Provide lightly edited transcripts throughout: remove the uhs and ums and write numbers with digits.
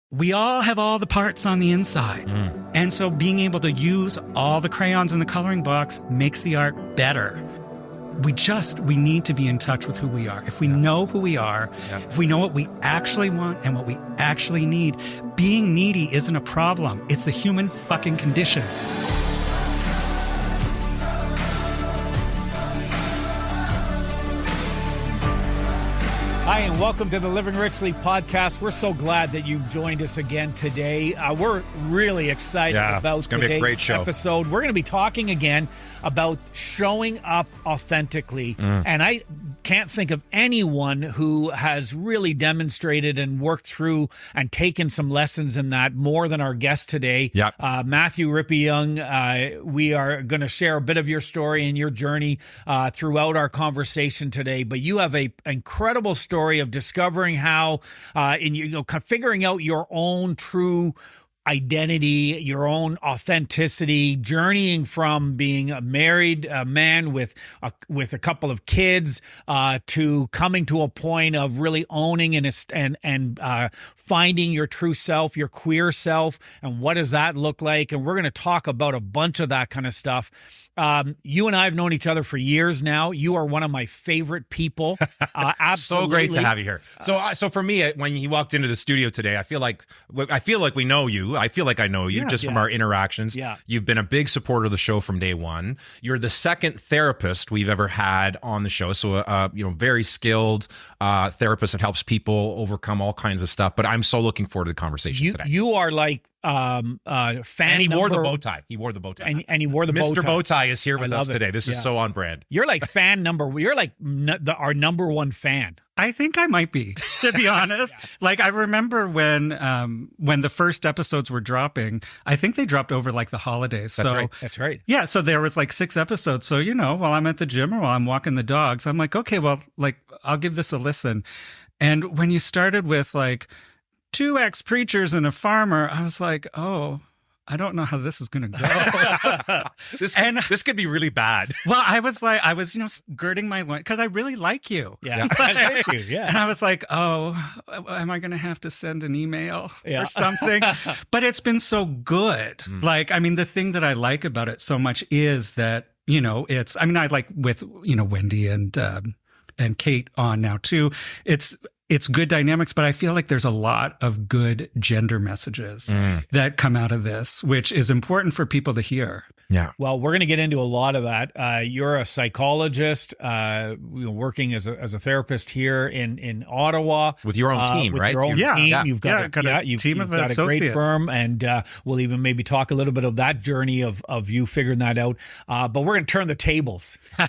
we all have all the parts on the inside. And so being able to use all the crayons in the coloring box makes the art better. We need to be in touch with who we are. If we know who we are, if we know what we actually want and what we actually need, being needy isn't a problem. It's the human fucking condition. Hi, and welcome to the Living Richly podcast. We're so glad that you've joined us again today. We're really excited about today's episode. We're going to be talking again about showing up authentically. And I can't think of anyone who has really demonstrated and worked through and taken some lessons in that more than our guest today. Matthew Rippeyoung. We are going to share a bit of your story and your journey throughout our conversation today. But you have an incredible story of discovering how, figuring out your own true identity, your own authenticity, journeying from being a married man with a couple of kids to coming to a point of really owning and finding your true self, your queer self, and what does that look like? And we're going to talk about a bunch of that kind of stuff. You and I have known each other for years now. You are one of my favorite people. Absolutely. So great to have you here. So for me, when he walked into the studio today, I feel like we know you. I feel like I know you from our interactions. You've been a big supporter of the show from day one. You're the second therapist we've ever had on the show. So, very skilled therapist that helps people overcome all kinds of stuff. But I'm so looking forward to the conversation today. You are like fan. And he wore the bow tie. He wore the bow tie. And he wore the bow tie. Mr. Bow Tie is here with us today. This is so on brand. You're like our number one fan. I think I might be, to be honest. Like, I remember when the first episodes were dropping, I think they dropped over like the holidays. That's right. Yeah. So there was like 6 episodes. So, while I'm at the gym or while I'm walking the dogs, I'm like, okay, well, like, I'll give this a listen. And when you started with like 2 ex-preachers and a farmer, I was like, oh, I don't know how this is going to go. This could be really bad. Well, I was girding my loins because I really like you. Yeah. Thank you. Yeah. And I was like, oh, am I going to have to send an email or something? But it's been so good. Like, I mean, the thing that I like about it so much is that, I like with, Wendy and Kate on now too. It's good dynamics, but I feel like there's a lot of good gender messages that come out of this, which is important for people to hear. Yeah. Well, we're going to get into a lot of that. You're a psychologist, working as a therapist here in Ottawa with your own team, right? Your own team. You've got a team of got associates. a great firm, and we'll even maybe talk a little bit of that journey of you figuring that out. But we're going to turn the tables. We're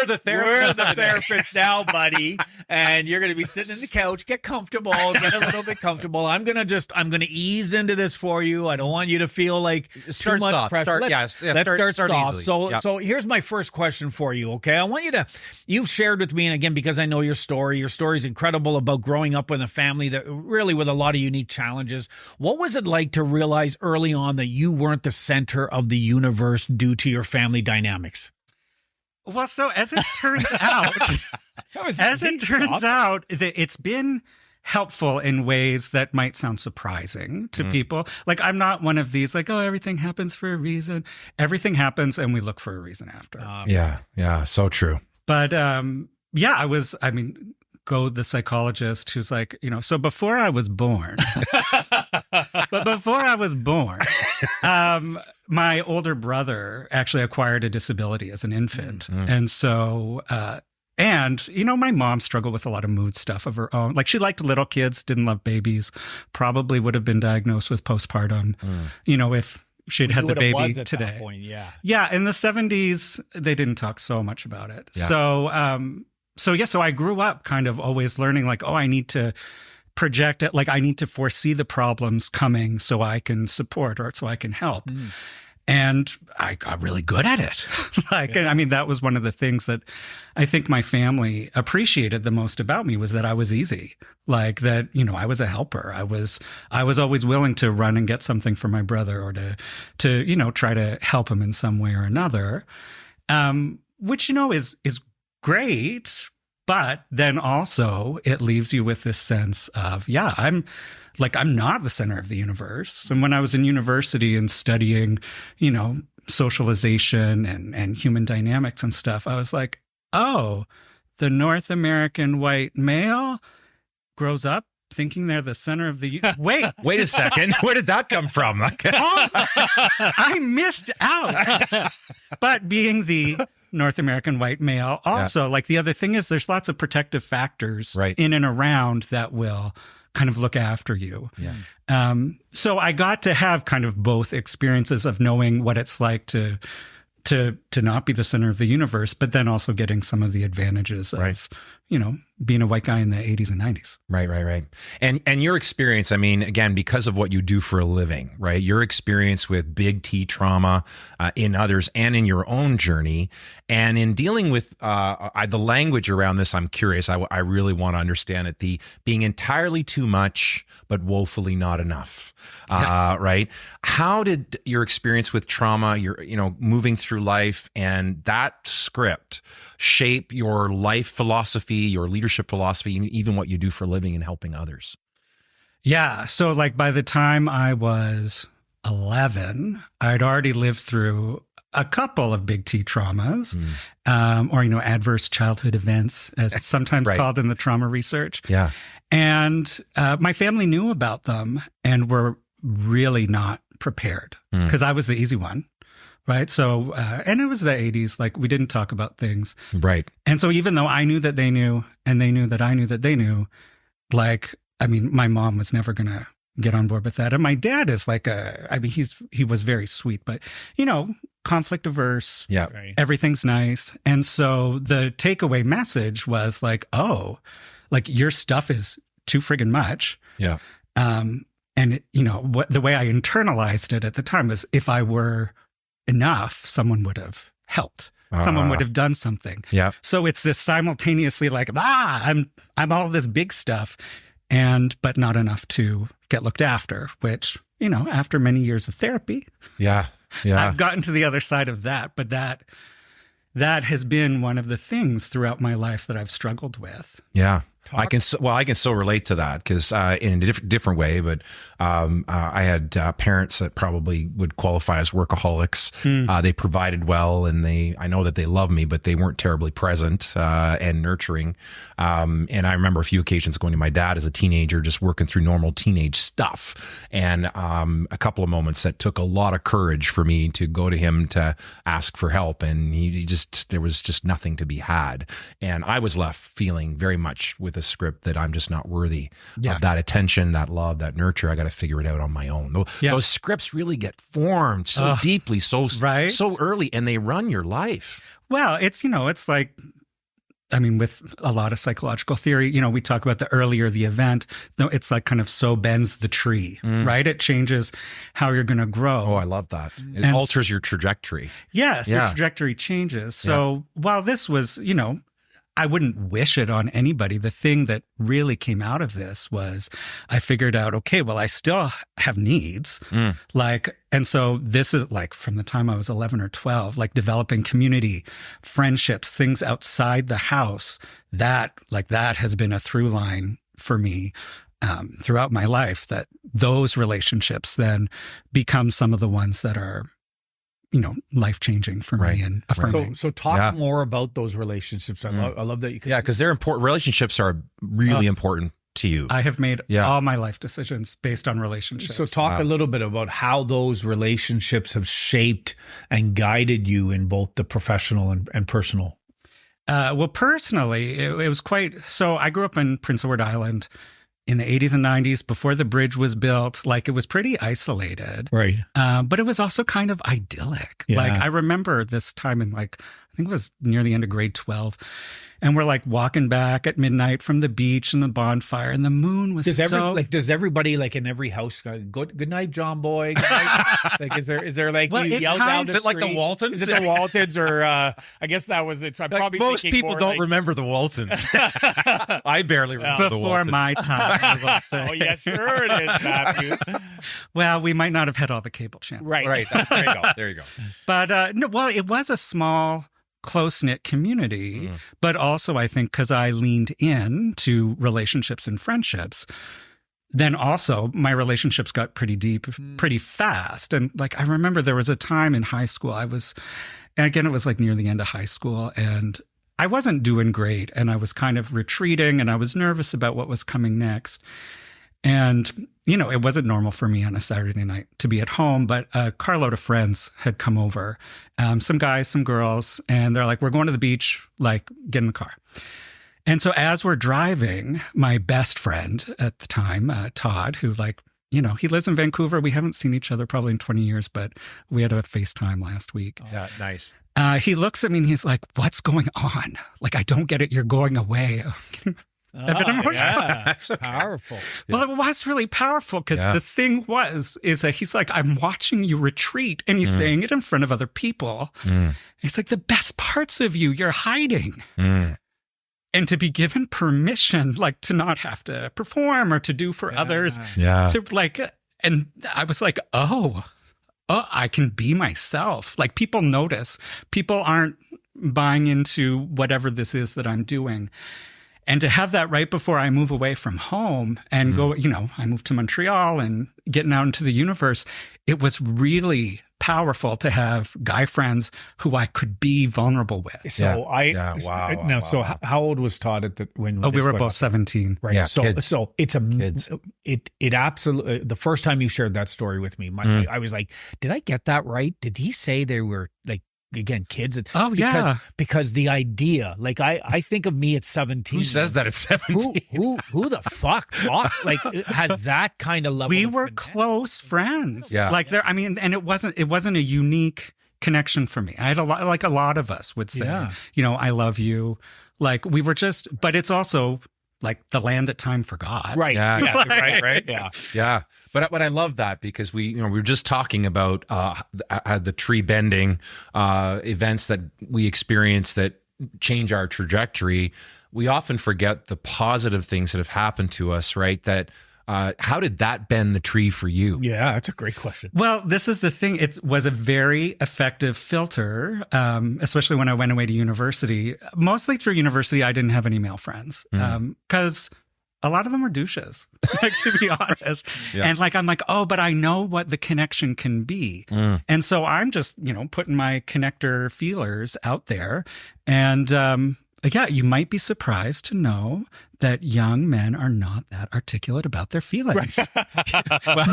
the therapists. We're the therapists now, buddy. And you're going to be sitting on the couch. Get comfortable. Get a little bit comfortable. I'm going to ease into this for you. I don't want you to feel like too much pressure. Let's start soft. So here's my first question for you. Okay. I want you've shared with me, and again, because I know your story is incredible about growing up in a family that really with a lot of unique challenges. What was it like to realize early on that you weren't the center of the universe due to your family dynamics? Well, so as it turns out, it's been helpful in ways that might sound surprising to people. Like, I'm not one of these like, oh, everything happens for a reason. Everything happens and we look for a reason after. Yeah. So true. But go the psychologist who's like, so before I was born, my older brother actually acquired a disability as an infant. And so, my mom struggled with a lot of mood stuff of her own. Like, she liked little kids, didn't love babies, probably would have been diagnosed with postpartum, if she'd had the baby today. Yeah. In the 70s, they didn't talk so much about it. Yeah. So I grew up kind of always learning like, oh, I need to project it. Like, I need to foresee the problems coming so I can support or so I can help. And I got really good at it. And I mean, that was one of the things that I think my family appreciated the most about me, was that I was easy. Like that, I was a helper. I was always willing to run and get something for my brother, or to try to help him in some way or another. Which, is great. But then also it leaves you with this sense of, I'm not the center of the universe. And when I was in university and studying, socialization and human dynamics and stuff, I was like, oh, the North American white male grows up thinking they're the center of the wait a second, where did that come from? I missed out. But being the North American white male also, like, the other thing is there's lots of protective factors in and around that will kind of look after you. So I got to have kind of both experiences of knowing what it's like to not be the center of the universe, but then also getting some of the advantages of, being a white guy in the 80s and 90s. Right. And your experience, I mean, again, because of what you do for a living, right? Your experience with big T trauma in others and in your own journey, and in dealing with the language around this, I'm curious. I really want to understand it. The being entirely too much, but woefully not enough. Right? How did your experience with trauma, your moving through life, and that script shape your life philosophy, your leadership philosophy, and even what you do for a living in helping others? Yeah. So like by the time I was 11, I'd already lived through a couple of big T traumas, or, adverse childhood events, as it's sometimes called in the trauma research. Yeah. And my family knew about them and were really not prepared because I was the easy one. Right. So, and it was the 80s, like we didn't talk about things. Right. And so even though I knew that they knew and they knew that I knew that they knew, like, I mean, my mom was never going to get on board with that. And my dad is like he was very sweet, but, conflict averse. Yeah. Right. Everything's nice. And so the takeaway message was like, oh, like your stuff is too friggin' much. Yeah. And the way I internalized it at the time was if I were enough, someone would have helped. Someone would have done something. Yeah. So it's this simultaneously like, I'm all this big stuff, but not enough to get looked after, which, after many years of therapy. Yeah. I've gotten to the other side of that, but that has been one of the things throughout my life that I've struggled with. Yeah. I can so relate to that because in a different way, but I had parents that probably would qualify as workaholics. They provided well, and I know that they loved me, but they weren't terribly present and nurturing. And I remember a few occasions going to my dad as a teenager, just working through normal teenage stuff, and a couple of moments that took a lot of courage for me to go to him to ask for help, and there was just nothing to be had, and I was left feeling very much with a script that I'm just not worthy of that attention, that love, that nurture. I got to figure it out on my own. Those scripts really get formed so deeply, so early, and they run your life. Well, it's like, I mean, with a lot of psychological theory, we talk about the earlier the event, it's like kind of so bends the tree, right? It changes how you're going to grow. Oh, I love that. It alters your trajectory. Yes, your trajectory changes. So while this was, I wouldn't wish it on anybody. The thing that really came out of this was I figured out, okay, well, I still have needs. And so this is like from the time I was 11 or 12, like developing community, friendships, things outside the house, that has been a through line for me throughout my life, that those relationships then become some of the ones that are life-changing for me and affirming. So talk more about those relationships. I love that you can. Yeah, because they're important. Relationships are really important to you. I have made all my life decisions based on relationships. So talk a little bit about how those relationships have shaped and guided you in both the professional and personal. Well, personally, it was so I grew up in Prince Edward Island in the 80s and 90s, before the bridge was built. Like, it was pretty isolated. Right. But it was also kind of idyllic. Yeah. Like, I remember this time in I think it was near the end of grade 12. And we're like walking back at midnight from the beach and the bonfire, and the moon was does everybody in every house go, good night, John Boy? Good night? Is there you yell down the street? Is it like the Waltons? Is it the Waltons or I guess that was it. So I'm probably most people don't remember the Waltons. I barely remember the Waltons. Before my time, I will say. Oh yeah, sure it is, Matthew. Well, we might not have had all the cable channels. Right. There you go. But no, well, it was a small close-knit community, but also I think because I leaned in to relationships and friendships, then also my relationships got pretty deep pretty fast. And like, I remember there was a time in high school and again, it was like near the end of high school, and I wasn't doing great, and I was kind of retreating, and I was nervous about what was coming next. And, it wasn't normal for me on a Saturday night to be at home, but a carload of friends had come over, some guys, some girls, and they're like, we're going to the beach, like, get in the car. And so as we're driving, my best friend at the time, Todd, who he lives in Vancouver. We haven't seen each other probably in 20 years, but we had a FaceTime last week. Yeah, nice. He looks at me and he's like, what's going on? Like, I don't get it. You're going away. A bit emotional. Yeah, that's powerful. Well, it was really powerful because the thing is that he's like, I'm watching you retreat, and he's saying it in front of other people. It's like, the best parts of you, you're hiding. And to be given permission, like, to not have to perform or to do for others. Yeah. And I was like, oh, I can be myself. Like, people notice. People aren't buying into whatever this is that I'm doing. And to have that right before I move away from home and go, I moved to Montreal and getting out into the universe, it was really powerful to have guy friends who I could be vulnerable with. So how old was Todd when we were both 17. Right. Yeah, so kids. so it's it absolutely, the first time you shared that story with me, I was like, did I get that right? Did he say they were like, again, kids? Because the idea, like, I think of me at 17. Who says that at 17? Who the fuck has that kind of level? We were close friends. Yeah. And it wasn't a unique connection for me. I had a lot of us would say, I love you. Like, we were but it's also like the land that time forgot. Right. Yeah. Right. Yeah. Yeah. But I love that because we were just talking about the tree bending events that we experience that change our trajectory. We often forget the positive things that have happened to us, right? That how did that bend the tree for you? Yeah, that's a great question. Well, this is the thing. It was a very effective filter, especially when I went away to university. Mostly through university, I didn't have any male friends because a lot of them were douches, like, to be honest. And I'm like, but I know what the connection can be. And so I'm just, putting my connector feelers out there. And you might be surprised to know that young men are not that articulate about their feelings.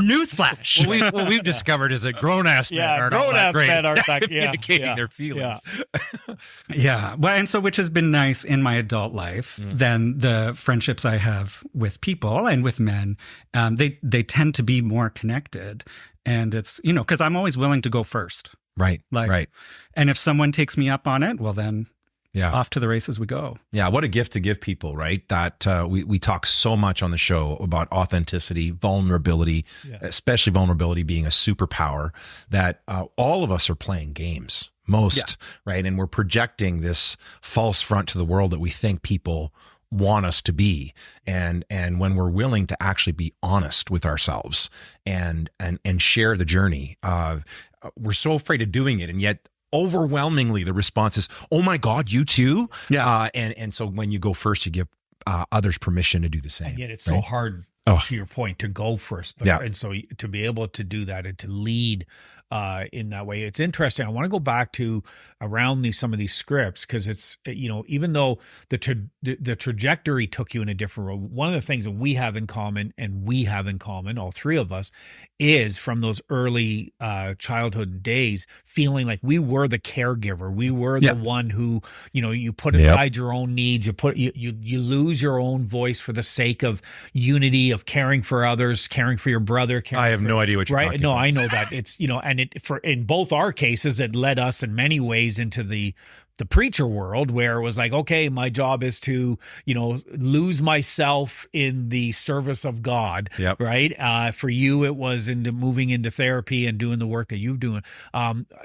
Newsflash. What we've discovered is that grown-ass men are not that great at communicating their feelings. Yeah. Well, and so, which has been nice in my adult life, then the friendships I have with people and with men, they tend to be more connected. And it's, because I'm always willing to go first. Right. Right. And if someone takes me up on it, well, then off to the races we go. Yeah, what a gift to give people, right? That we talk so much on the show about authenticity, vulnerability, especially vulnerability being a superpower, that all of us are playing games, right? And we're projecting this false front to the world that we think people want us to be. And when we're willing to actually be honest with ourselves and share the journey, we're so afraid of doing it. And yet, overwhelmingly, the response is, "Oh my God, you too!" Yeah, and so when you go first, you give others permission to do the same. And yet, it's so hard. To your point, to go first, and so to be able to do that and to lead in that way, it's interesting. I want to go back to around some of these scripts because it's even though the trajectory took you in a different road. One of the things that we have in common, all three of us, is from those early childhood days, feeling like we were the caregiver, we were the one who you put aside your own needs, you lose your own voice for the sake of unity, of caring for others, caring for your brother. I have no idea what you're talking about. I know that it's and in both our cases, it led us in many ways into the preacher world, where it was like, okay, my job is to, lose myself in the service of God. Yep. Right. For you, it was into moving into therapy and doing the work that you've doing.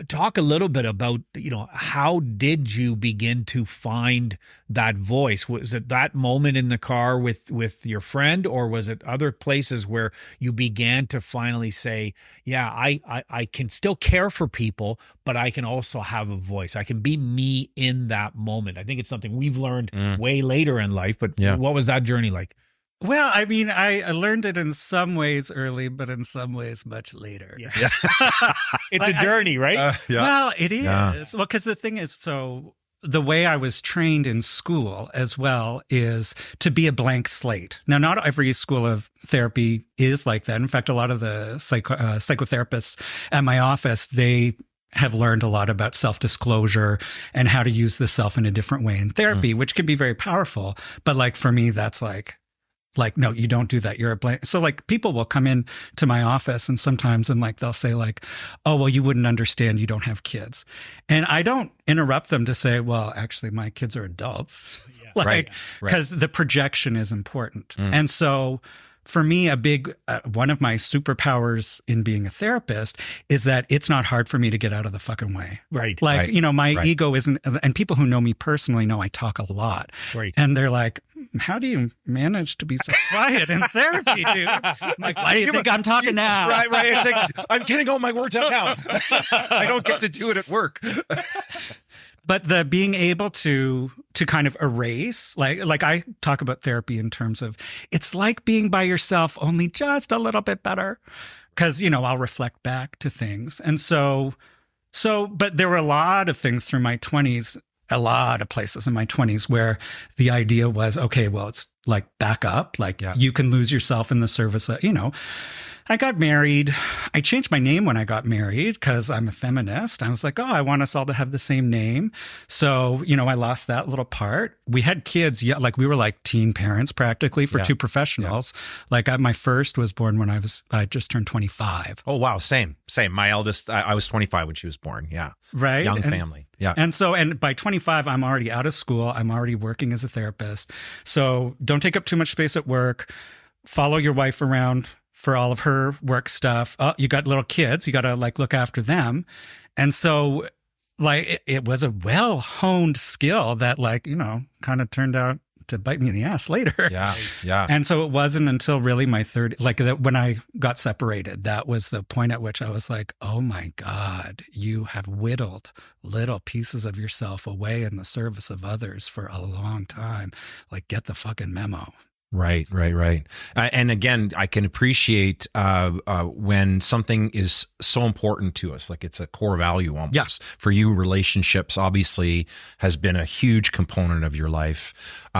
Talk a little bit about, how did you begin to find that voice? Was it that moment in the car with your friend, or was it other places where you began to finally say, yeah, I can still care for people, but I can also have a voice. I can be me be in that moment? I think it's something we've learned way later in life, but what was that journey like? Well, I mean, I learned it in some ways early, but in some ways much later. Yeah. It's a journey, right? Well, it is. Yeah. Well, because the thing is, so the way I was trained in school as well is to be a blank slate. Now, not every school of therapy is like that. In fact, a lot of the psychotherapists at my office, they have learned a lot about self-disclosure and how to use the self in a different way in therapy, which can be very powerful. But like for me, that's like, no, you don't do that. You're a blank. So like people will come in to my office and sometimes and like they'll say like, oh, well, you wouldn't understand. You don't have kids. And I don't interrupt them to say, well, actually my kids are adults. Like, because the projection is important. And so for me, a big, one of my superpowers in being a therapist is that it's not hard for me to get out of the fucking way. Right. Like, you know, my ego isn't, and people who know me personally know I talk a lot. Right. And they're like, how do you manage to be so quiet in therapy, dude? I'm like, why do you think I'm talking now? Right. It's like, I'm getting all my words out now. I don't get to do it at work. But the being able to kind of erase, like I talk about therapy in terms of, it's like being by yourself, only just a little bit better. Cause, you know, I'll reflect back to things. And but there were a lot of things through my 20s, a lot of places in my 20s where the idea was, okay, well, it's like back up, like you can lose yourself in the service of, you know. I got married. I changed my name when I got married because I'm a feminist. I was like, oh, I want us all to have the same name. So, you know, I lost that little part. We had kids. Yeah, like we were like teen parents practically for two professionals. Like my first was born when I just turned 25. Oh, wow. Same. My eldest, I was 25 when she was born. Yeah. Right. Young family. Yeah. And by 25, I'm already out of school. I'm already working as a therapist. So don't take up too much space at work. Follow your wife around for all of her work stuff. Oh, you got little kids. You got to like look after them. And so like it was a well-honed skill that like, you know, kind of turned out to bite me in the ass later. Yeah. And so it wasn't until really my when I got separated, that was the point at which I was like, oh my God, you have whittled little pieces of yourself away in the service of others for a long time. Like, get the fucking memo. Right. And again, I can appreciate when something is so important to us, like it's a core value almost. Yes. For you, relationships obviously has been a huge component of your life.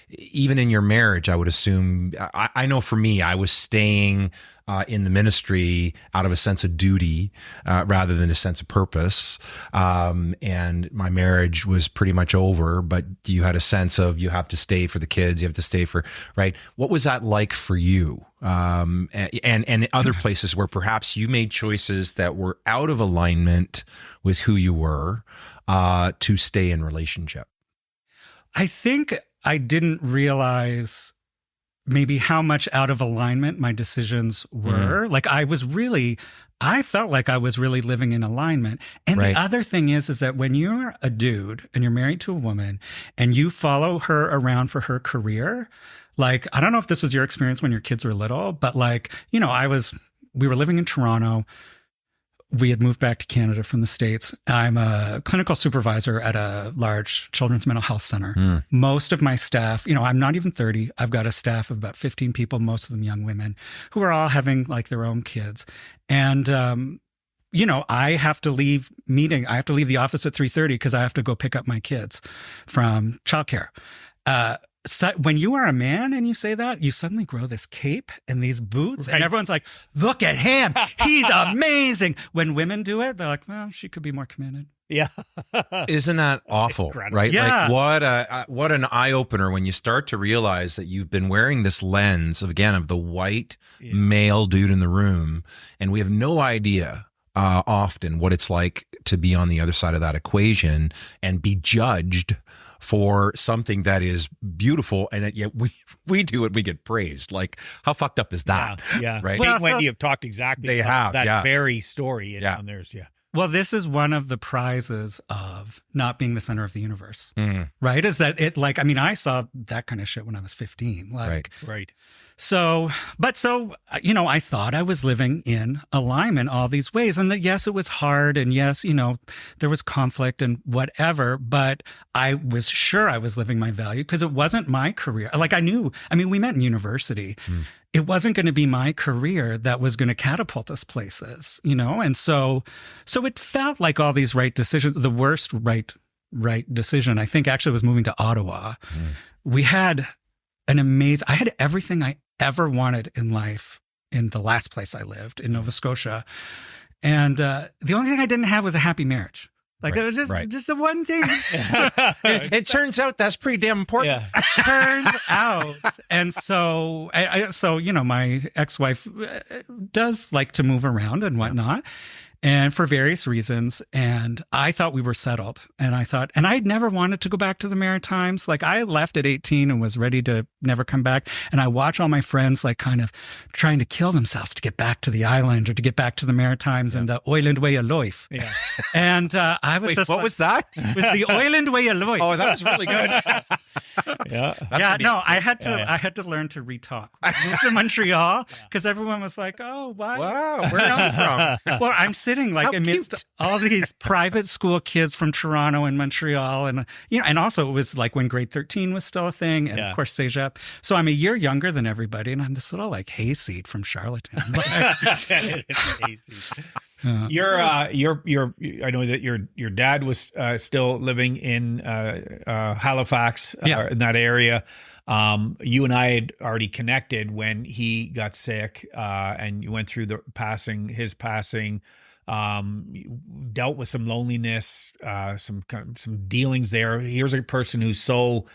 Even in your marriage, I would assume, I know for me, I was staying in the ministry out of a sense of duty rather than a sense of purpose. And my marriage was pretty much over, but you had a sense of you have to stay for the kids, you have to stay for, right? What was that like for you? And other places where perhaps you made choices that were out of alignment with who you were to stay in relationship? I think I didn't realize maybe how much out of alignment my decisions were. Like I felt like I was really living in alignment. And the other thing is that when you're a dude and you're married to a woman and you follow her around for her career, like, I don't know if this was your experience when your kids were little, but like, you know, we were living in Toronto. We had moved back to Canada from the States. I'm a clinical supervisor at a large children's mental health center. Most of my staff, you know, I'm not even 30. I've got a staff of about 15 people, most of them young women, who are all having like their own kids. And, you know, I have to leave the office at 3:30 because I have to go pick up my kids from childcare. So when you are a man and you say that, you suddenly grow this cape and these boots and everyone's like, look at him. He's amazing. When women do it, they're like, well, she could be more committed. Yeah. Isn't that awful? Incredible. Right? Yeah. Like what an eye opener when you start to realize that you've been wearing this lens of the white male dude in the room. And we have no idea often what it's like to be on the other side of that equation and be judged for something that is beautiful, and that yet we do it, we get praised. Like, how fucked up is that? Yeah. Right. Kate and Wendy have talked exactly about that very story on theirs. Yeah. Well, this is one of the prizes of not being the center of the universe, right? Is that it? Like, I mean, I saw that kind of shit when I was 15. Like, right. So, I thought I was living in alignment all these ways. And that, yes, it was hard. And yes, there was conflict and whatever, but I was sure I was living my value because it wasn't my career. Like we met in university. It wasn't going to be my career that was going to catapult us places, And so it felt like all these right decisions, the worst right decision, I think actually was moving to Ottawa. We had I had everything I ever wanted in life in the last place I lived in Nova Scotia. And the only thing I didn't have was a happy marriage. Like it was just the one thing. It turns out that's pretty damn important. Yeah. Turns out. And so, my ex-wife does like to move around and whatnot. And for various reasons. And I thought we were settled. And I'd never wanted to go back to the Maritimes. Like I left at 18 and was ready to never come back. And I watch all my friends like kind of trying to kill themselves to get back to the island or to get back to the Maritimes and the Oiland way of life. Yeah. And I was what was that? With the Oiland way of life. Oh, that was really good. I had to learn to re-talk. I moved to Montreal because everyone was like, "Oh, wow, where are you from?" Well, I'm sitting like amidst all these private school kids from Toronto and Montreal, and and also it was like when grade 13 was still a thing, and of course Cégep. So I'm a year younger than everybody, and I'm this little like hayseed from Charlottetown. You're I know that your dad was still living in Halifax, in that area. You and I had already connected when he got sick, and you went through his passing. You dealt with some loneliness, some dealings there. Here's a person who's so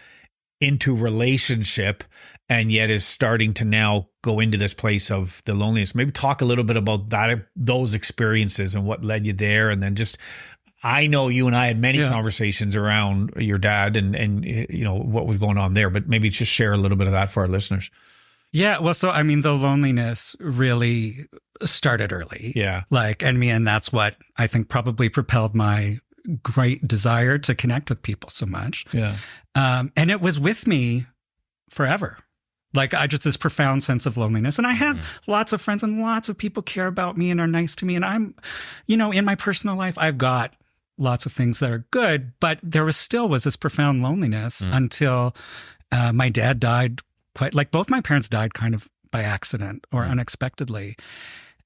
into relationship and yet is starting to now go into this place of the loneliness. Maybe talk a little bit about those experiences and what led you there. And then I know you and I had many conversations around your dad and what was going on there, but maybe just share a little bit of that for our listeners. Yeah. Well, so, the loneliness really started early. Yeah. And that's what I think probably propelled my great desire to connect with people so much. Yeah. And it was with me forever. Like this profound sense of loneliness. And I have lots of friends and lots of people care about me and are nice to me. And I'm, in my personal life, I've got lots of things that are good, but there was this profound loneliness until my dad died both my parents died kind of by accident or unexpectedly.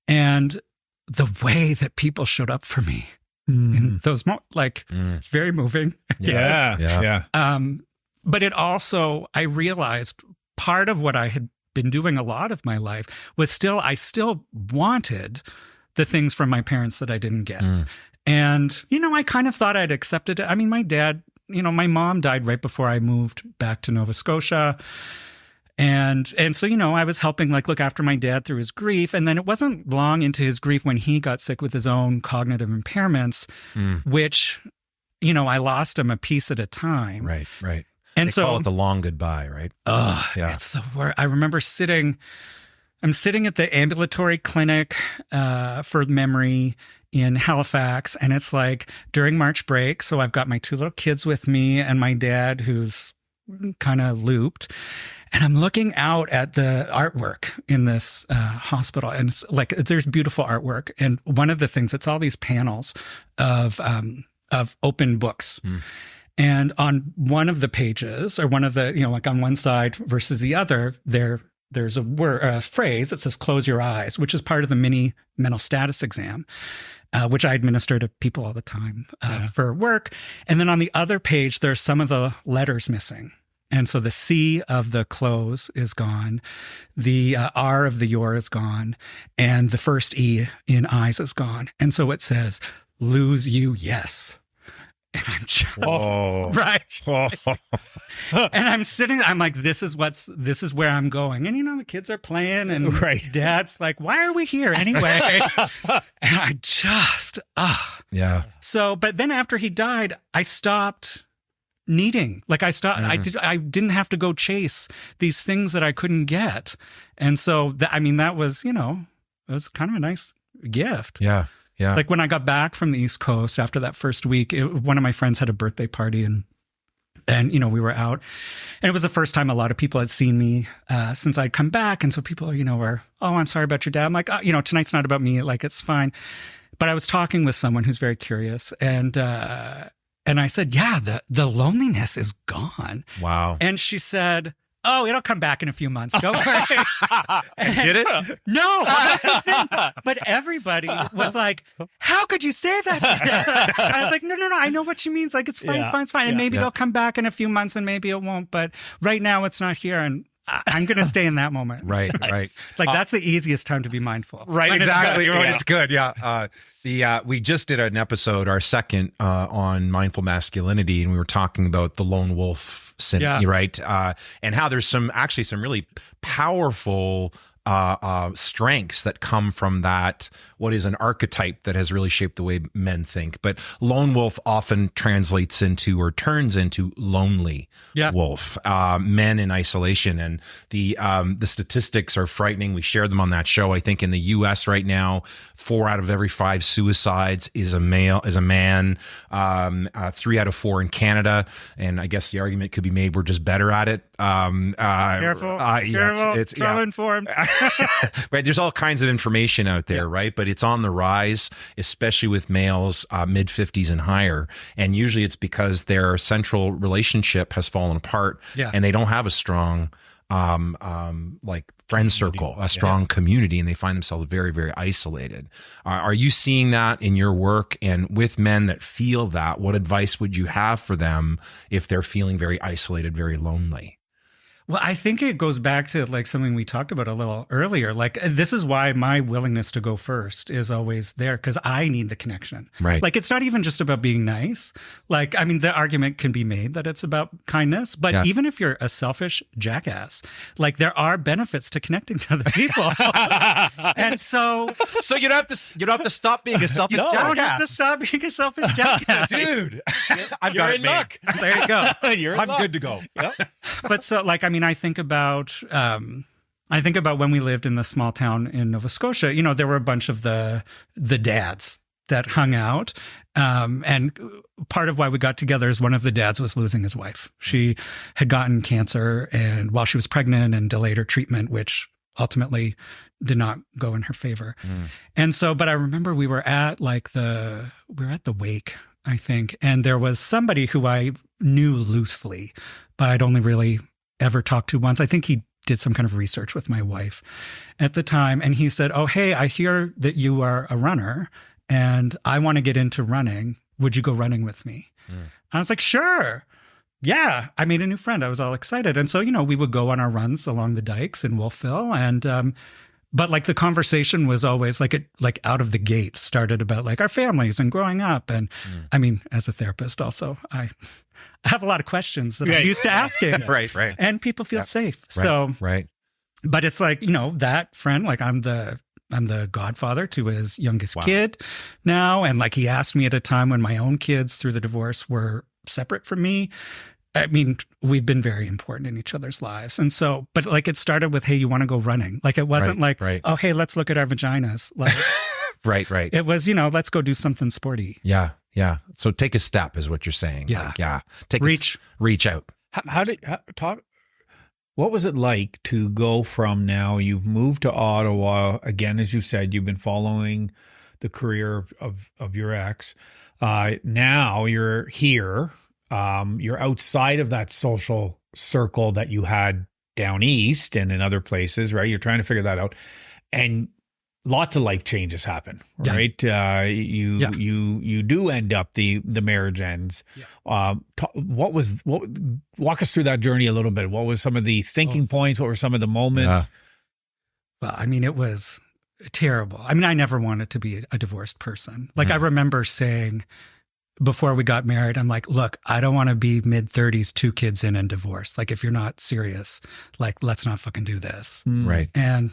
And the way that people showed up for me in those moments, it's very moving. Yeah. But it also, I realized part of what I had been doing a lot of my life was I still wanted the things from my parents that I didn't get. And, I kind of thought I'd accepted it. My dad, my mom died right before I moved back to Nova Scotia. And so, I was helping look after my dad through his grief. And then it wasn't long into his grief when he got sick with his own cognitive impairments, which, I lost him a piece at a time. Right. And they call it the long goodbye, right? It's the word. I remember I'm sitting at the ambulatory clinic for memory in Halifax. And it's during March break. So I've got my two little kids with me and my dad who's kind of looped. And I'm looking out at the artwork in this hospital, and it's there's beautiful artwork. And one of the things, it's all these panels of open books. And on one of the pages, or one of the, on one side versus the other, there's a phrase that says "close your eyes," which is part of the mini mental status exam, which I administer to people all the time for work. And then on the other page, there's some of the letters missing. And so the C of the close is gone. The R of the your is gone. And the first E in eyes is gone. And so it says, "lose you, yes." And I'm just, right. And I'm sitting, I'm like, this is where I'm going. And, the kids are playing and Dad's like, why are we here anyway? And I just, yeah. So, but then after he died, I stopped needing, I didn't have to go chase these things that I couldn't get. And so that was, it was kind of a nice gift. Yeah. Yeah. Like when I got back from the East Coast after that first week, one of my friends had a birthday party and we were out, and it was the first time a lot of people had seen me since I'd come back. And so people, were, oh, I'm sorry about your dad. I'm like, tonight's not about me. Like, it's fine. But I was talking with someone who's very curious, and I said, yeah, the loneliness is gone. Wow. And she said, oh, it'll come back in a few months. Don't worry. Did it? No. That's the thing. But everybody was like, how could you say that? I was like, no. I know what she means. Like, it's fine, it's fine. And maybe it'll come back in a few months and maybe it won't. But right now it's not here. And I'm going to stay in that moment. Right. Like, that's the easiest time to be mindful. Right, exactly. When it's good. Yeah. We just did an episode, our second, on mindful masculinity, and we were talking about the lone wolf syndrome, right? And how there's some really powerful strengths that come from that, what is an archetype that has really shaped the way men think. But lone wolf often translates into or turns into lonely wolf, men in isolation. And the statistics are frightening. We shared them on that show. I think in the US right now, 4 out of every 5 suicides is a man, 3 out of 4 in Canada. And I guess the argument could be made we're just better at it. Careful. It's trauma-informed. Right. There's all kinds of information out there, right? But it's on the rise, especially with males mid 50s and higher. And usually it's because their central relationship has fallen apart and they don't have a strong friend circle, a strong community, and they find themselves very, very isolated. Are you seeing that in your work? And with men that feel that, what advice would you have for them if they're feeling very isolated, very lonely? Well, I think it goes back to like something we talked about a little earlier. Like, this is why my willingness to go first is always there, because I need the connection. Right. Like, it's not even just about being nice. Like, I mean, the argument can be made that it's about kindness, but even if you're a selfish jackass, like, there are benefits to connecting to other people. And so you don't have to stop being a selfish jackass. You don't have to stop being a selfish jackass. Dude, you're in luck. There you go. I'm good to go. Yep. But so, like, I mean, I think about when we lived in the small town in Nova Scotia. There were a bunch of the dads that hung out, and part of why we got together is one of the dads was losing his wife. She had gotten cancer, and while she was pregnant, and delayed her treatment, which ultimately did not go in her favor. And so, but I remember we were at the wake, I think, and there was somebody who I knew loosely, but I'd only really ever talked to once. I think he did some kind of research with my wife at the time. And he said, oh, hey, I hear that you are a runner and I want to get into running. Would you go running with me? I was like, sure. Yeah. I made a new friend. I was all excited. And so, we would go on our runs along the dikes in Wolfville. And, but like the conversation was always like out of the gate started about like our families and growing up. And I mean, as a therapist also, I have a lot of questions that I'm used to asking. Right. And people feel safe. Right. So, right. But it's like, that friend, like I'm the godfather to his youngest kid now. And like he asked me at a time when my own kids through the divorce were separate from me. I mean, we've been very important in each other's lives. And so, but like it started with, hey, you want to go running? Like it wasn't oh, hey, let's look at our vaginas. Like, right. It was, let's go do something sporty. Yeah. So take a step is what you're saying. Yeah. Reach out. What was it like to go from now you've moved to Ottawa again, as you said, you've been following the career of your ex. Now you're here. You're outside of that social circle that you had down east and in other places, right? You're trying to figure that out. And lots of life changes happen, right? You do end up, the marriage ends. Walk us through that journey a little bit. What was some of the thinking points? What were some of the moments? Well, I mean, it was terrible. I mean, I never wanted to be a divorced person. Like I remember saying before we got married, I'm like, look, I don't want to be mid-30s, 2 kids in and divorced. Like, if you're not serious, like, let's not fucking do this. Right. And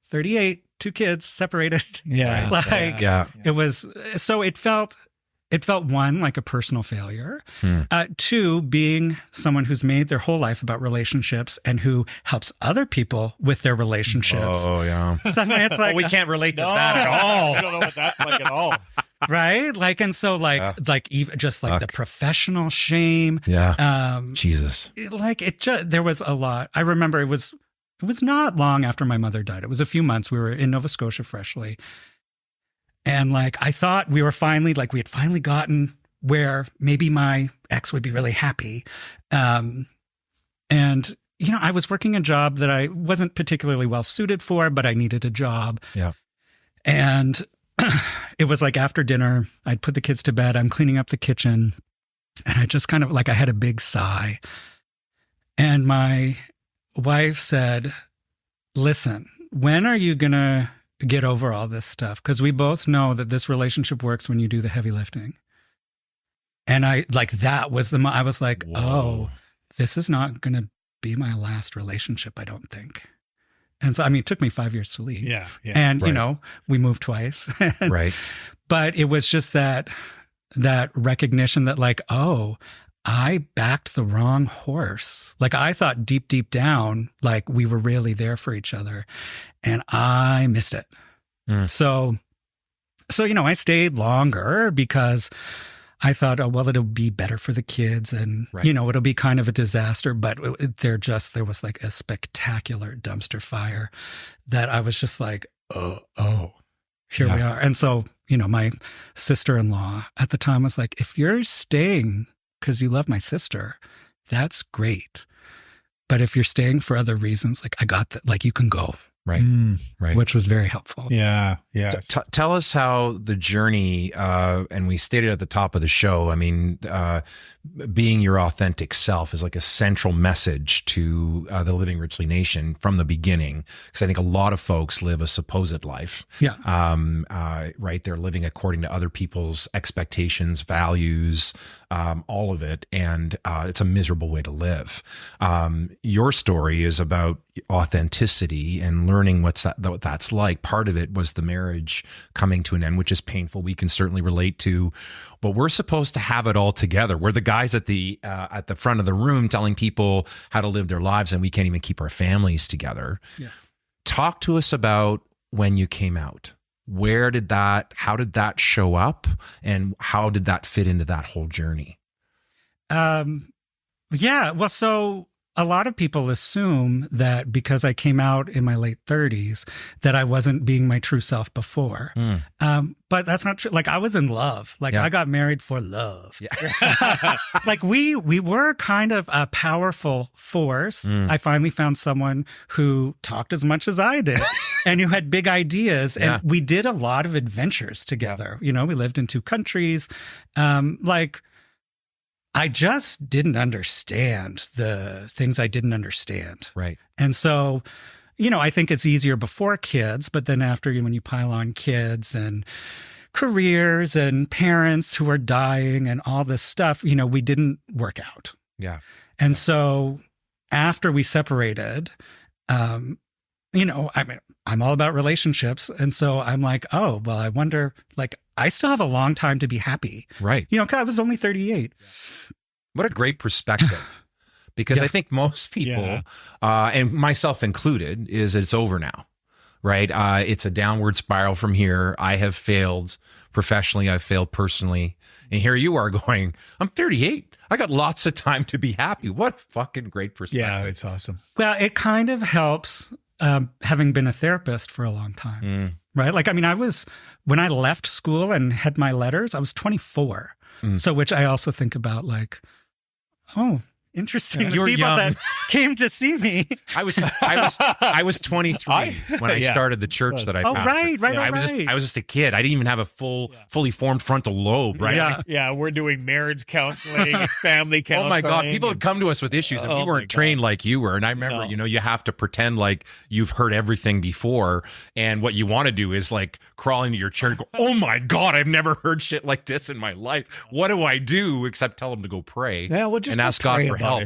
38, 2 kids separated. Yeah. It was, so it felt it felt, one, like a personal failure. Two, being someone who's made their whole life about relationships and who helps other people with their relationships. Oh, yeah. Suddenly it's like, we can't relate to that at all. I don't know what that's like at all. Right? Like, and so even just like the professional shame. Yeah. Jesus. There was a lot. I remember it was not long after my mother died. It was a few months. We were in Nova Scotia freshly. And like, I thought we had finally gotten where maybe my ex would be really happy. And, I was working a job that I wasn't particularly well suited for, but I needed a job. Yeah. And it was like after dinner, I'd put the kids to bed. I'm cleaning up the kitchen. And I just kind of I had a big sigh. And my wife said, listen, when are you going to get over all this stuff? Because we both know that this relationship works when you do the heavy lifting. And I was like, whoa. Oh, this is not going to be my last relationship, I don't think. And so, it took me 5 years to leave. Yeah. And, we moved twice. Right. But it was just that recognition that I backed the wrong horse. Like, I thought deep, deep down, we were really there for each other, and I missed it. So, I stayed longer because I thought, oh, well, it'll be better for the kids and, it'll be kind of a disaster. But there was like a spectacular dumpster fire that I was just like, oh, here we are. And so, my sister-in-law at the time was like, if you're staying because you love my sister, that's great. But if you're staying for other reasons, I got that, you can go. Right. Right. Which was very helpful. Yeah. Yeah. Tell us how the journey, and we stated at the top of the show, being your authentic self is like a central message to the Living Richly Nation from the beginning. Because I think a lot of folks live a supposed life. Yeah. Right. They're living according to other people's expectations, values, all of it. And it's a miserable way to live. Your story is about authenticity and learning what that's like. Part of it was the marriage coming to an end, which is painful. We can certainly relate to, but we're supposed to have it all together. We're the guys at the front of the room telling people how to live their lives, and we can't even keep our families together. Yeah. Talk to us about when you came out. How did that show up, and how did that fit into that whole journey? Yeah. Well, so a lot of people assume that because I came out in my late 30s, that I wasn't being my true self before. But that's not true. I was in love. I got married for love. Yeah. we were kind of a powerful force. I finally found someone who talked as much as I did and who had big ideas. And we did a lot of adventures together. We lived in 2 countries. I just didn't understand the things I didn't understand. Right. And so, I think it's easier before kids, but then after, when you pile on kids and careers and parents who are dying and all this stuff, we didn't work out. Yeah. And so after we separated, I'm all about relationships. And so I'm like, oh, well, I wonder, I still have a long time to be happy. Right. 'Cause I was only 38. What a great perspective. Because I think most people, and myself included, is it's over now. Right. It's a downward spiral from here. I have failed professionally. I've failed personally. And here you are going, I'm 38. I got lots of time to be happy. What a fucking great perspective. Yeah, it's awesome. Well, it kind of helps having been a therapist for a long time. Right. When I left school and had my letters, I was 24. So, which I also think about interesting. You were people young. that came to see me. I was 23 when I started the church that I pastored. Right. I was just a kid. I didn't even have a fully formed frontal lobe, right? Yeah. We're doing marriage counseling, family counseling. Oh my God. People would come to us with issues and we weren't trained like you were. And I remember, you have to pretend like you've heard everything before. And what you want to do is crawl into your chair and go, oh my God, I've never heard shit like this in my life. What do I do except tell them to go pray and ask God for help,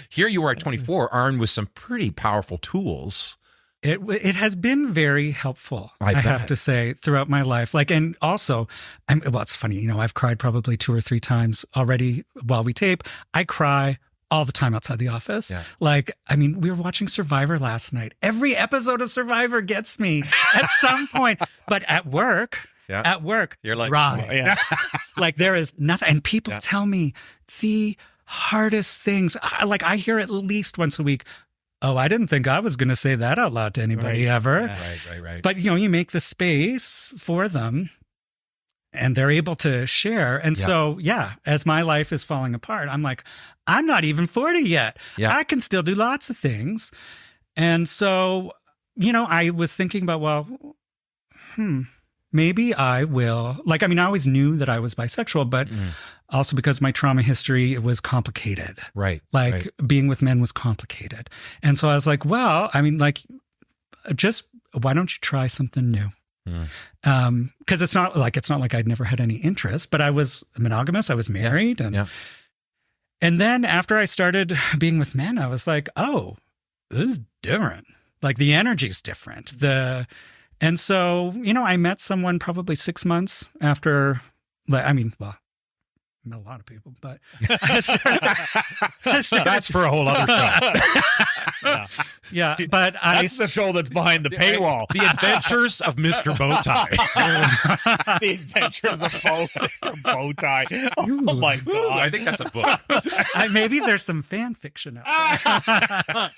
Here you are at 24, armed with some pretty powerful tools It has been very helpful, I bet. have to say, throughout my life. Like, and also, it's funny, you know, I've cried probably 2 or 3 times already while we tape. I cry all the time outside the office. Yeah. Like, I mean, we were watching Survivor last night. Every episode of Survivor gets me at some point. But at work, you're like, dry. Oh, yeah. Like, there is nothing. And people tell me the hardest things. I hear at least once a week, oh, I didn't think I was going to say that out loud to anybody ever. Yeah. Right. But, you know, you make the space for them and they're able to share. And so, as my life is falling apart, I'm like, I'm not even 40 yet. Yeah. I can still do lots of things. And so, you know, I was thinking about, well, maybe I will. Like, I mean, I always knew that I was bisexual, but also because my trauma history, it was complicated. Right. Like, being with men was complicated. And so I was like, well, I mean, like, just why don't you try something new? Because it's not like I'd never had any interest, but I was monogamous. I was married. And then after I started being with men, I was like, oh, this is different. Like, the energy's different. And so, you know, I met someone probably 6 months after, I met a lot of people, but that's for a whole other show. But that's the show that's behind the paywall. The Adventures of Mr. Bowtie. The Adventures of Mr. Bowtie. Oh my God! I think that's a book. Maybe there's some fan fiction out there.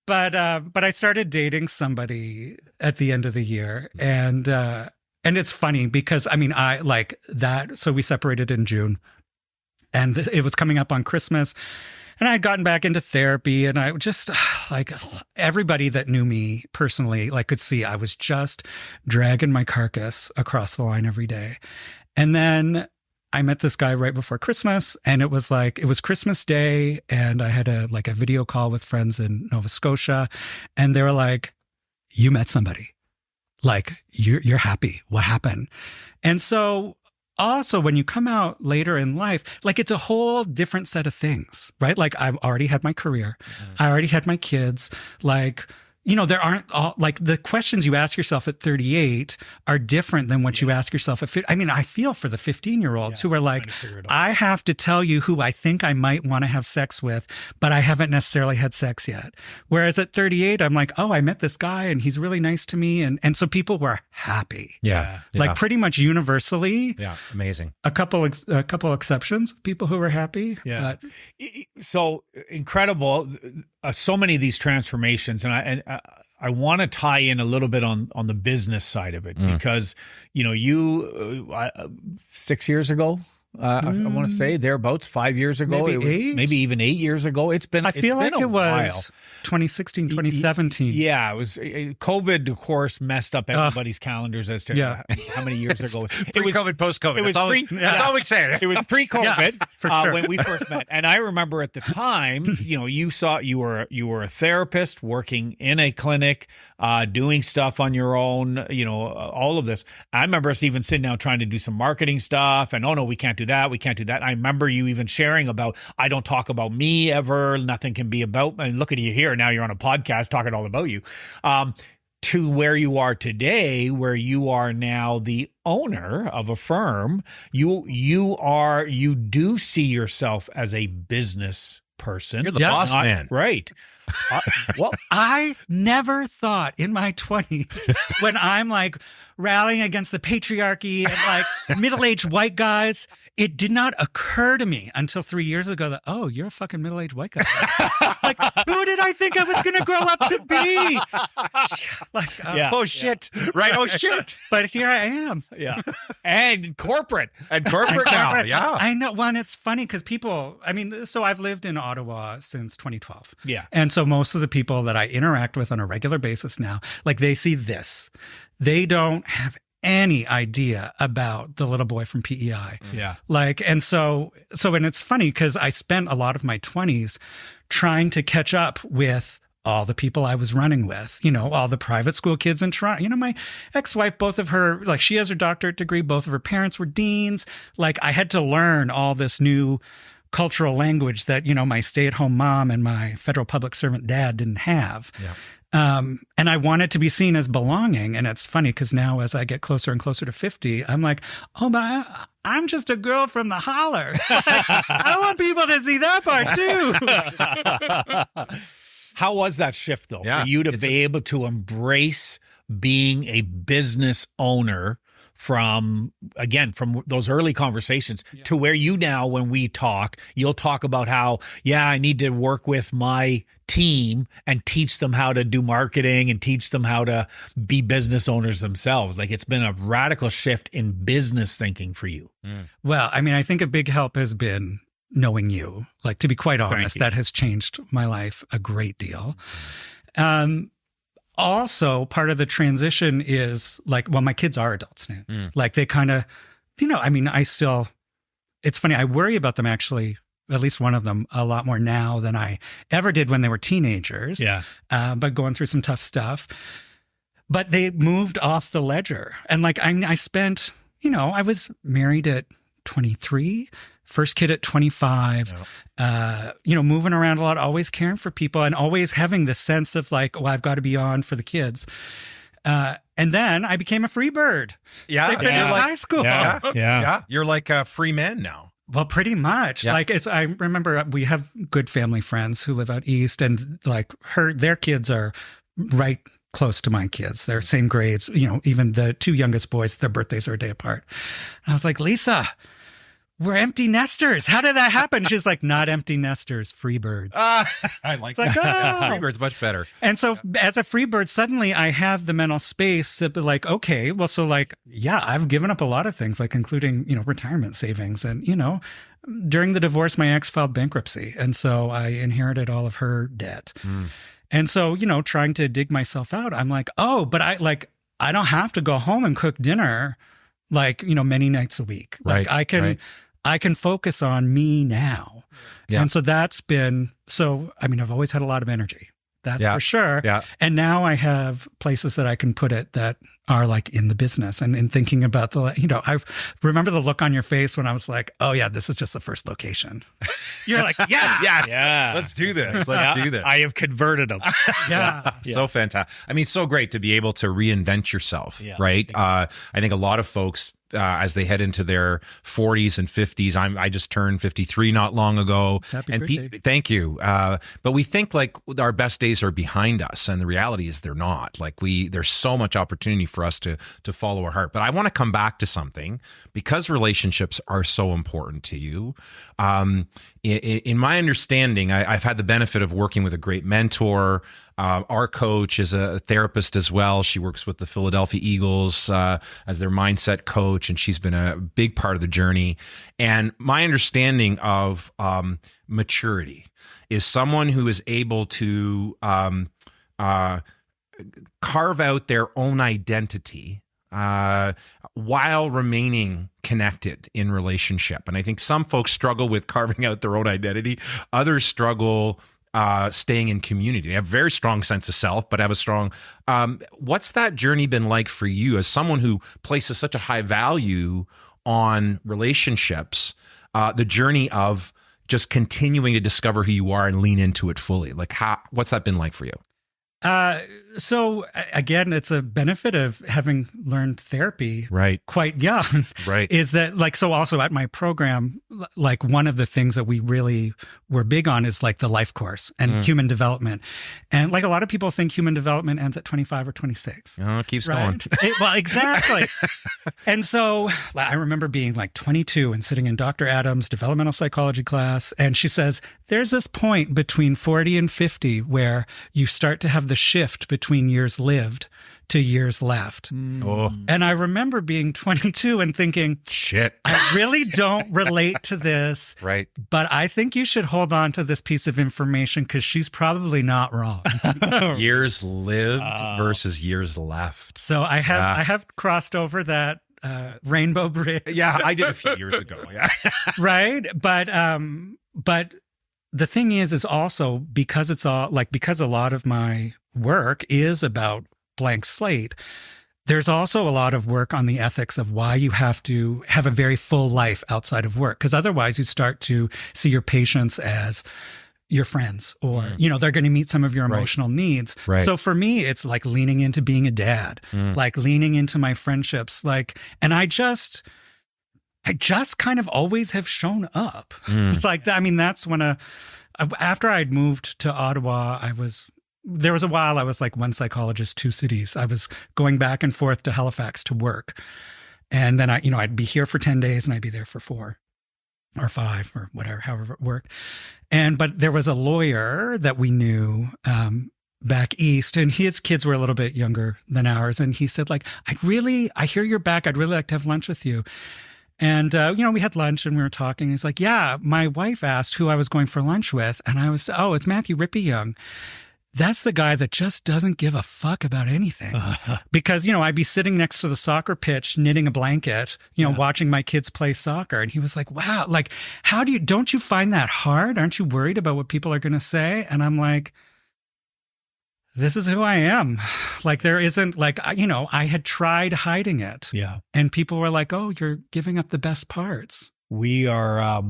But I started dating somebody at the end of the year, and it's funny because, I mean, I like that. So we separated in June, and it was coming up on Christmas, and I had gotten back into therapy, and I just, like, everybody that knew me personally, like, could see I was just dragging my carcass across the line every day. And then I met this guy right before Christmas, and it was Christmas Day, and I had a video call with friends in Nova Scotia, and they were like, you met somebody. Like, you're happy. What happened? And so also, when you come out later in life, like, it's a whole different set of things, right? Like, I've already had my career. I already had my kids. Like, you know, there aren't all, like, the questions you ask yourself at 38 are different than what you ask yourself at 50. I mean, I feel for the 15-year-olds who are like, I have to tell you who I think I might want to have sex with, but I haven't necessarily had sex yet. Whereas at 38, I'm like, oh, I met this guy and he's really nice to me. And so people were happy. Yeah. Like, pretty much universally. Yeah. Amazing. A couple exceptions, people who were happy. Yeah. So incredible. So many of these transformations, and I want to tie in a little bit on the business side of it, because, you know, you 6 years ago, I want to say thereabouts, 5 years ago, maybe even 8 years ago. It was 2016, 2017. Yeah, it was COVID, of course, messed up everybody's calendars as to how many years ago. It was pre-COVID, post-COVID. That's all we say. It was pre-COVID when we first met. And I remember at the time, you know, you were a therapist working in a clinic, doing stuff on your own, you know, all of this. I remember us even sitting down trying to do some marketing stuff, and, oh no, we can't do that. We can't do that. I remember you even sharing about, I don't talk about me ever. Nothing can be about, and look at you here. Now you're on a podcast talking all about you, to where you are today, where you are now the owner of a firm. You do see yourself as a business person. You're the boss man. Right. Well, I never thought in my 20s, when I'm like rallying against the patriarchy and like middle-aged white guys, it did not occur to me until 3 years ago that, oh, you're a fucking middle-aged white guy. Like, who did I think I was going to grow up to be? Like, oh shit. Right. Oh shit. But here I am. Yeah. And corporate now. Yeah. I know. Well, and it's funny because people, I mean, so I've lived in Ottawa since 2012. Yeah. And so most of the people that I interact with on a regular basis now, like, they see this. They don't have any idea about the little boy from PEI. Yeah. Like, and so, and it's funny because I spent a lot of my 20s trying to catch up with all the people I was running with, you know, all the private school kids in Toronto. You know, my ex-wife, both of her, like, she has her doctorate degree. Both of her parents were deans. Like, I had to learn all this new cultural language that, my stay-at-home mom and my federal public servant dad didn't have. Yeah. And I wanted to be seen as belonging. And it's funny because now as I get closer and closer to 50, I'm like, oh, but I'm just a girl from the holler. I want people to see that part too. How was that shift though? For you to be able to embrace being a business owner from those early conversations to where you now, when we talk, you'll talk about how, I need to work with my team and teach them how to do marketing and teach them how to be business owners themselves. Like, it's been a radical shift in business thinking for you. Well, I mean, I think a big help has been knowing you. Like, to be quite honest, that has changed my life a great deal. Also, part of the transition is like, well, my kids are adults now. Like, they kind of, it's funny, I worry about them actually, at least one of them, a lot more now than I ever did when they were teenagers. Yeah. But going through some tough stuff. But they moved off the ledger. And like, I spent, I was married at 23, first kid at 25, moving around a lot, always caring for people and always having this sense of like, well, I've got to be on for the kids. And then I became a free bird. Yeah. They finished high school. Yeah. You're like a free man now. Well, pretty much. Yeah. Like, I remember we have good family friends who live out east, and like their kids are right close to my kids. They're same grades, even the two youngest boys, their birthdays are a day apart. And I was like, Lisa, we're empty nesters. How did that happen? She's like, not empty nesters, free birds. I like that. Oh. Free bird's much better. And so as a free bird, suddenly I have the mental space to be like, okay, well, so like, I've given up a lot of things, like including, retirement savings. And, during the divorce, my ex filed bankruptcy. And so I inherited all of her debt. And so, trying to dig myself out, I'm like, oh, but I don't have to go home and cook dinner, like, many nights a week. Like, I can focus on me now. Yeah. And so that's been, I've always had a lot of energy. That's for sure. Yeah. And now I have places that I can put it that are like in the business and in thinking about I remember the look on your face when I was like, oh yeah, this is just the first location. You're like, yeah, let's do this. Let's do this. I have converted them. So fantastic. I mean, so great to be able to reinvent yourself, right? I think a lot of folks, as they head into their 40s and 50s. I just turned 53 not long ago. Happy birthday. Thank you. But we think like our best days are behind us, and the reality is they're not. Like there's so much opportunity for us to follow our heart. But I want to come back to something, because relationships are so important to you. In my understanding, I've had the benefit of working with a great mentor. Our coach is a therapist as well. She works with the Philadelphia Eagles as their mindset coach, and she's been a big part of the journey. And my understanding of maturity is someone who is able to carve out their own identity while remaining connected in relationship. And I think some folks struggle with carving out their own identity. Others struggle staying in community. They have a very strong sense of self, but have a strong, what's that journey been like for you as someone who places such a high value on relationships, the journey of just continuing to discover who you are and lean into it fully? Like, what's that been like for you? So again, it's a benefit of having learned therapy quite young, is that like, so also at my program, like one of the things that we really were big on is like the life course and human development. And like a lot of people think human development ends at 25 or 26. Oh, it keeps going. Well, exactly. And so I remember being like 22 and sitting in Dr. Adams' developmental psychology class. And she says, there's this point between 40 and 50 where you start to have the shift between years lived to years left. Oh. And I remember being 22 and thinking, shit, I really don't relate to this. Right. But I think you should hold on to this piece of information because she's probably not wrong. Years lived versus years left. So I have crossed over that rainbow bridge. Yeah, I did a few years ago. Yeah. Right. But the thing is also because it's all like, because a lot of my work is about blank slate, there's also a lot of work on the ethics of why you have to have a very full life outside of work, because otherwise you start to see your patients as your friends, or, they're going to meet some of your emotional needs. Right. So for me, it's like leaning into being a dad, like leaning into my friendships, and I just kind of always have shown up. That's when after I'd moved to Ottawa, there was a while I was like one psychologist, two cities. I was going back and forth to Halifax to work. And then I'd be here for 10 days and I'd be there for 4 or 5 or whatever, however it worked. But there was a lawyer that we knew back east, and his kids were a little bit younger than ours. And he said, like, I hear you're back. I'd really like to have lunch with you. And, we had lunch and we were talking. He's like, yeah, my wife asked who I was going for lunch with. And I was, it's Matthew Rippeyoung. That's the guy that just doesn't give a fuck about anything. Because, I'd be sitting next to the soccer pitch, knitting a blanket, watching my kids play soccer. And he was like, wow, like, don't you find that hard? Aren't you worried about what people are going to say? And I'm like, this is who I am. Like, there isn't I had tried hiding it. Yeah. And people were like, oh, you're giving up the best parts. We are,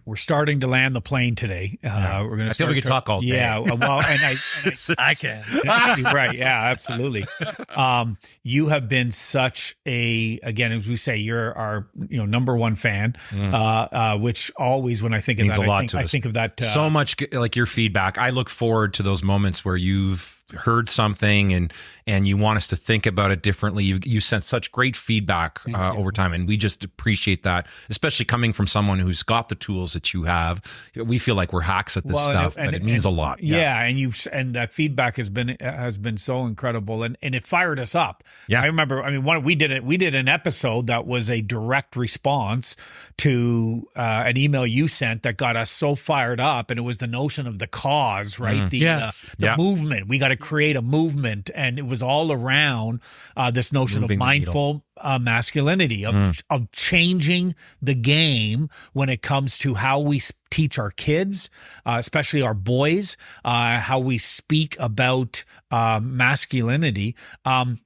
we're starting to land the plane today. We're going to. I feel we could talk all day. Yeah, well, I can. Right? Yeah, absolutely. You have been such again, as we say, you're our number one fan. Which always, when I think of means that, a lot to us. I think of that so much, like your feedback. I look forward to those moments where you've heard something and you want us to think about it differently. You sent such great feedback over time, and we just appreciate that, especially coming from someone who's got the tools that you have. We feel like we're hacks at this stuff, but it means a lot. Yeah, and that feedback has been so incredible, and it fired us up. Yeah, I remember. We did an episode that was a direct response to an email you sent that got us so fired up, and it was the notion of the cause, right? The movement. We got to create a movement, and it was all around this notion of mindful masculinity, of changing the game when it comes to how we teach our kids, especially our boys, how we speak about masculinity.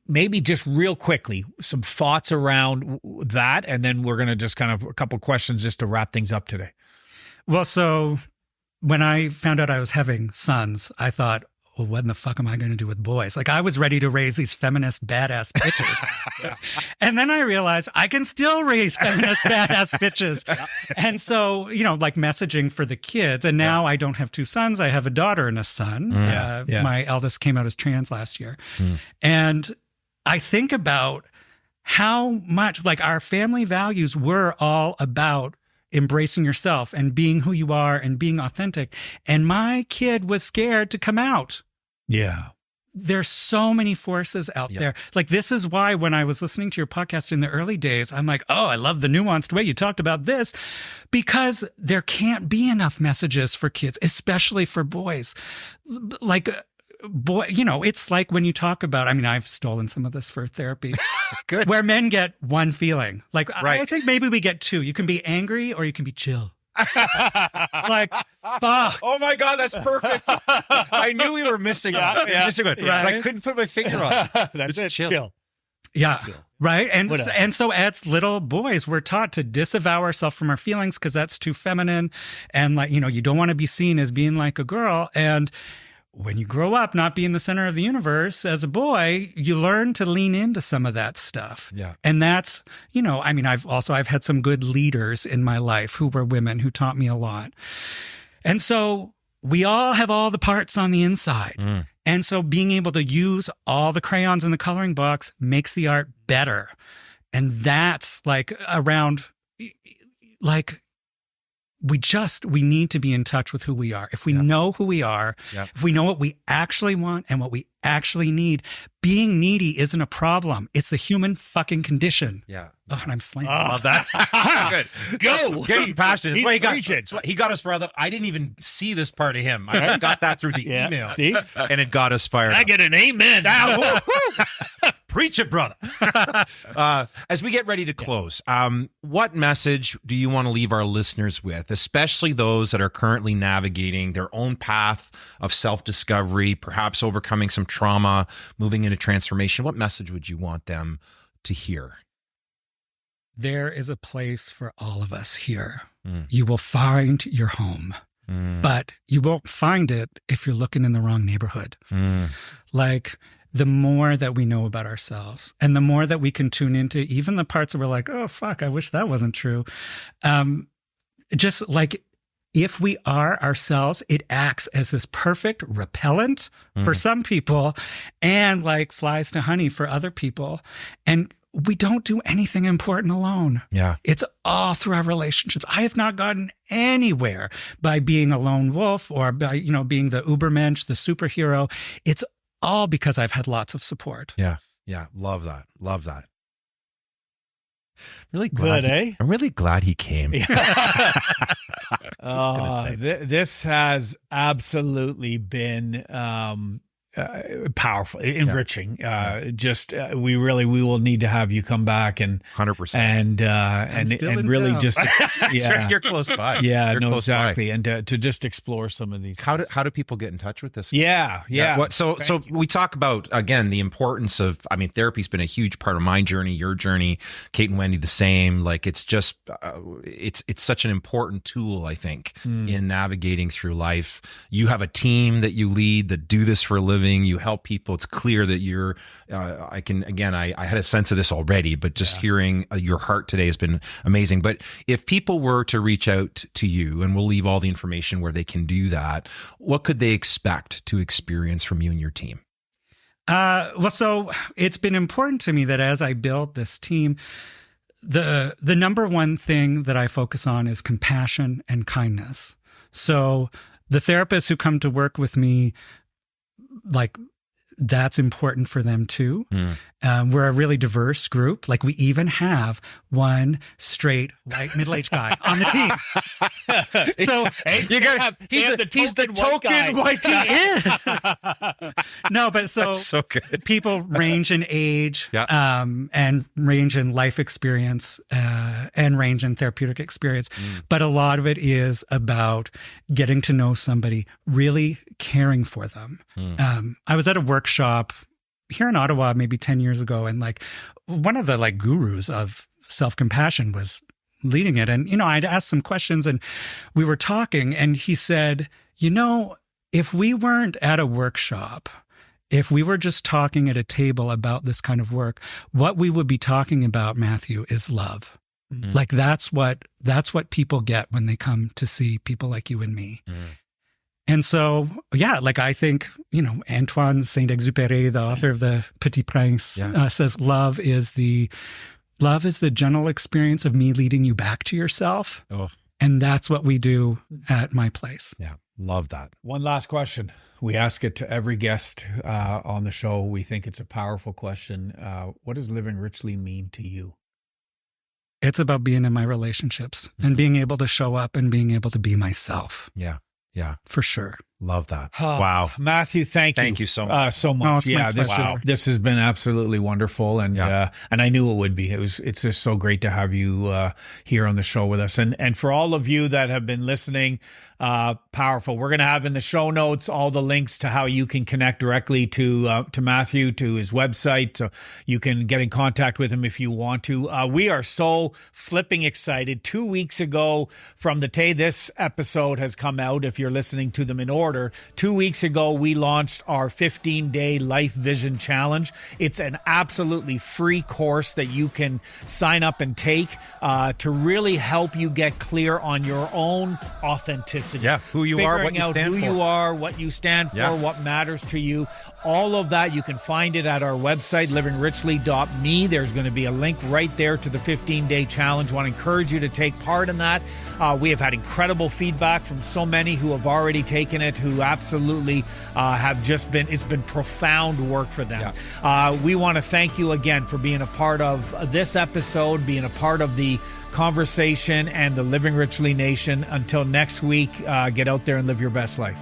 Maybe just real quickly, some thoughts around that, and then we're going to just kind of a couple questions just to wrap things up today. Well, so when I found out I was having sons, I thought, well, what in the fuck am I going to do with boys? Like, I was ready to raise these feminist badass bitches. And then I realized I can still raise feminist badass bitches. And so, like messaging for the kids. And now I don't have 2 sons. I have a daughter and a son. My eldest came out as trans last year. And I think about how much, like, our family values were all about embracing yourself and being who you are and being authentic. And my kid was scared to come out. Yeah. There's so many forces out there. Like, this is why when I was listening to your podcast in the early days, I'm like, oh, I love the nuanced way you talked about this, because there can't be enough messages for kids, especially for boys. Like, it's like when you talk about, I've stolen some of this for therapy. Good. Where men get one feeling. Like, I think maybe we get 2. You can be angry or you can be chill. Like, fuck. Oh my God, that's perfect. I knew we were missing it. Missing it. Right? But I couldn't put my finger on it. That's it. Chill. Yeah. Chill. Right. And so as little boys, we're taught to disavow ourselves from our feelings because that's too feminine. And like, you don't want to be seen as being like a girl. And when you grow up not being the center of the universe as a boy, you learn to lean into some of that stuff. Yeah. And that's, I've had some good leaders in my life who were women who taught me a lot. And so we all have all the parts on the inside. And so being able to use all the crayons in the coloring box makes the art better. And that's like around, like, we need to be in touch with who we are. If we know who we are, if we know what we actually want and what we actually need, being needy isn't a problem. It's the human fucking condition. Yeah. Oh, and I'm slamming. Love that. Good. Go. Getting passionate. He got us fired up. I didn't even see this part of him. I got that through the email. See? And it got us fired up. I get an amen. Preach it, brother. As we get ready to close, what message do you want to leave our listeners with, especially those that are currently navigating their own path of self-discovery, perhaps overcoming some trauma, moving into transformation? What message would you want them to hear? There is a place for all of us here. You will find your home, but you won't find it if you're looking in the wrong neighborhood. Like, the more that we know about ourselves and the more that we can tune into even the parts that we're like, oh, fuck, I wish that wasn't true. Just like, if we are ourselves, it acts as this perfect repellent for some people and like flies to honey for other people. And we don't do anything important alone. Yeah. It's all through our relationships. I have not gotten anywhere by being a lone wolf or by, being the Ubermensch, the superhero. It's all because I've had lots of support. Yeah. Yeah. Love that. Love that. Really glad. Good, I'm really glad he came. This has absolutely been powerful, enriching. We will need to have you come back and 100% and really just you're close by. Yeah, no, exactly. And to just explore some of these. How do people get in touch with this? Yeah. So we talk about, again, the importance of, therapy's been a huge part of my journey, your journey, Kate and Wendy the same. Like, it's just it's such an important tool, I think, in navigating through life. You have a team that you lead that do this for a living. You help people. It's clear that you're, I had a sense of this already, but just hearing your heart today has been amazing. But if people were to reach out to you, and we'll leave all the information where they can do that, what could they expect to experience from you and your team? So it's been important to me that as I build this team, the number one thing that I focus on is compassion and kindness. So the therapists who come to work with me, like, that's important for them too. We're a really diverse group. Like, we even have one straight white middle-aged guy on the team. So he's the token white guy. No, but so good. People range in age, and range in life experience, and range in therapeutic experience. But a lot of it is about getting to know somebody, really caring for them. I was at a workshop here in Ottawa maybe 10 years ago, and like, one of the like gurus of self-compassion was leading it. And, I'd asked some questions and we were talking, and he said, if we weren't at a workshop, if we were just talking at a table about this kind of work, what we would be talking about, Matthew, is love. Like, that's what people get when they come to see people like you and me. And so, like, I think, Antoine Saint-Exupéry, the author of The Petit Prince, says love is the general experience of me leading you back to yourself. And that's what we do at my place. Yeah. Love that. One last question. We ask it to every guest on the show. We think it's a powerful question. What does living richly mean to you? It's about being in my relationships and being able to show up and being able to be myself. Yeah. Yeah. For sure. Love that. Wow. Matthew, thank you. Thank you so much. So much. This has been absolutely wonderful. And I knew it would be. It's just so great to have you here on the show with us. And for all of you that have been listening, powerful. We're going to have in the show notes all the links to how you can connect directly to Matthew, to his website. So you can get in contact with him if you want to. We are so flipping excited. 2 weeks ago from the day this episode has come out, if you're listening to them in order, 2 weeks ago, we launched our 15-day Life Vision Challenge. It's an absolutely free course that you can sign up and take to really help you get clear on your own authenticity. Yeah, who you are, what you stand for. Figuring out who you are, what you stand for, what matters to you. All of that, you can find it at our website, livingrichley.me. There's going to be a link right there to the 15-day challenge. I want to encourage you to take part in that. We have had incredible feedback from so many who have already taken it, who absolutely have just been, it's been profound work for them. We want to thank you again for being a part of this episode, being a part of the conversation and the Living Richly Nation. Until next week, get out there and live your best life.